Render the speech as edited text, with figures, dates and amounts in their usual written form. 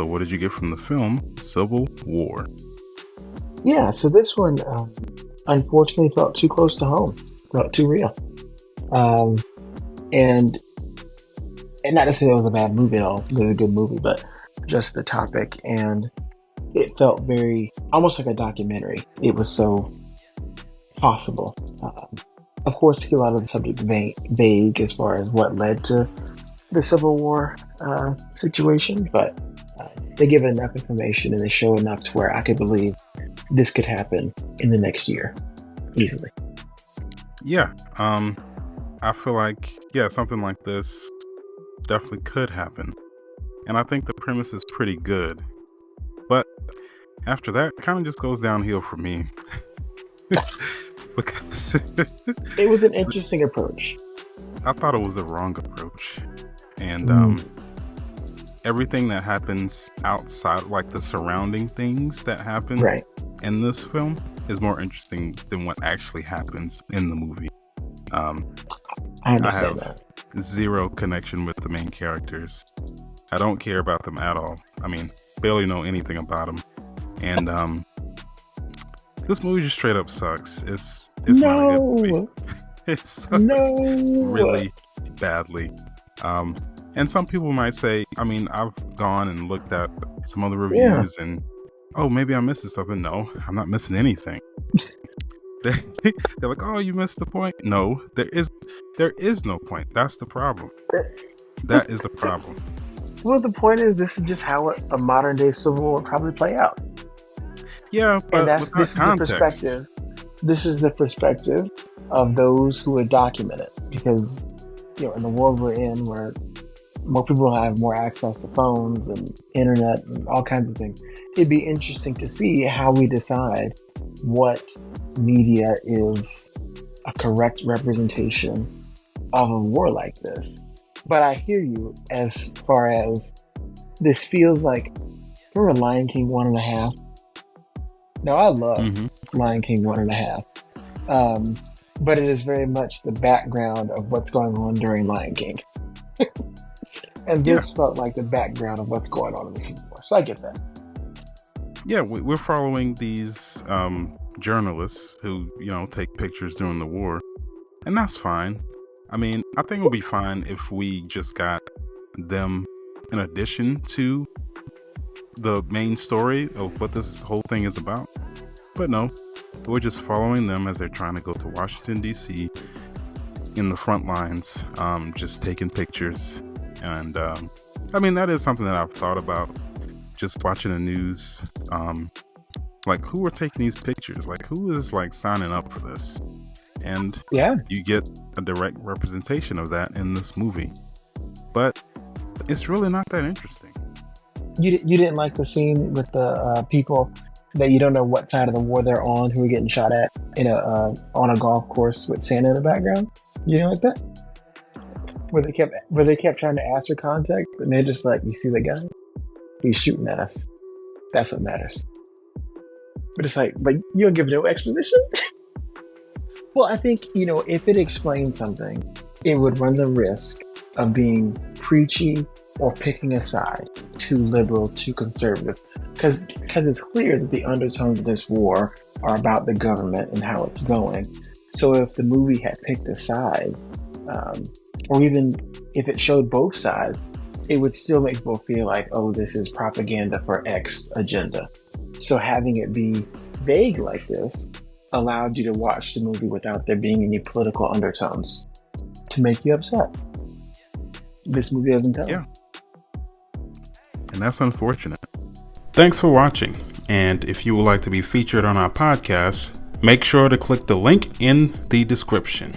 So what did you get from the film Civil War? Yeah, so this one unfortunately felt too close to home, felt too real. And not to say it was a bad movie at all, it was a good movie, but just the topic, and it felt very, almost like a documentary. It was so possible. Of course, a lot of the subject vague as far as what led to the Civil War situation, but they give enough information and they show enough to where I could believe this could happen in the next year easily. Yeah, I feel like something like this definitely could happen, and I think the premise is pretty good. But after that, it kind of just goes downhill for me. Because it was an interesting approach. I thought it was the wrong approach, and everything that happens outside, like the surrounding things that happen in this film, is more interesting than what actually happens in the movie. I understand that. Zero connection with the main characters. I don't care about them at all. I mean, barely know anything about them, and this movie just straight up sucks. It's not a good movie. It sucks really badly. And some people might say, I mean, I've gone and looked at some other reviews and, maybe I'm missing something. No, I'm not missing anything. They're like, oh, you missed the point. No, there is no point. That's the problem. That is the problem. Well, the point is, this is just how a modern day Civil War would probably play out. Yeah, but this is the perspective. This is the perspective of those who would document it, because in the world we're in, where more people have more access to phones and internet and all kinds of things, it'd be interesting to see how we decide what media is a correct representation of a war like this. But I hear you as far as this feels like, remember Lion King 1.5? Now, I love Lion King 1.5, but it is very much the background of what's going on during Lion King. And this felt like the background of what's going on in the Civil War. So I get that. Yeah, we're following these journalists who, take pictures during the war. And that's fine. I mean, I think it would be fine if we just got them in addition to the main story of what this whole thing is about. But no, we're just following them as they're trying to go to Washington, D.C. in the front lines, just taking pictures. And I mean, that is something that I've thought about just watching the news. Like, who are taking these pictures? Like, who is signing up for this? And you get a direct representation of that in this movie. But it's really not that interesting. You didn't like the scene with the people that you don't know what side of the war they're on, who are getting shot at on a golf course with Santa in the background? You didn't like that? Where they kept trying to ask for contact, and they're just like, you see the guy? He's shooting at us. That's what matters. But it's like, but you don't give no exposition? Well, I think, if it explained something, it would run the risk of being preachy or picking a side, too liberal, too conservative. Because it's clear that the undertones of this war are about the government and how it's going. So if the movie had picked a side, or even if it showed both sides, it would still make people feel like, oh, this is propaganda for X agenda. So having it be vague like this allowed you to watch the movie without there being any political undertones to make you upset. This movie doesn't tell. Yeah. And that's unfortunate. Thanks for watching. And if you would like to be featured on our podcast, make sure to click the link in the description.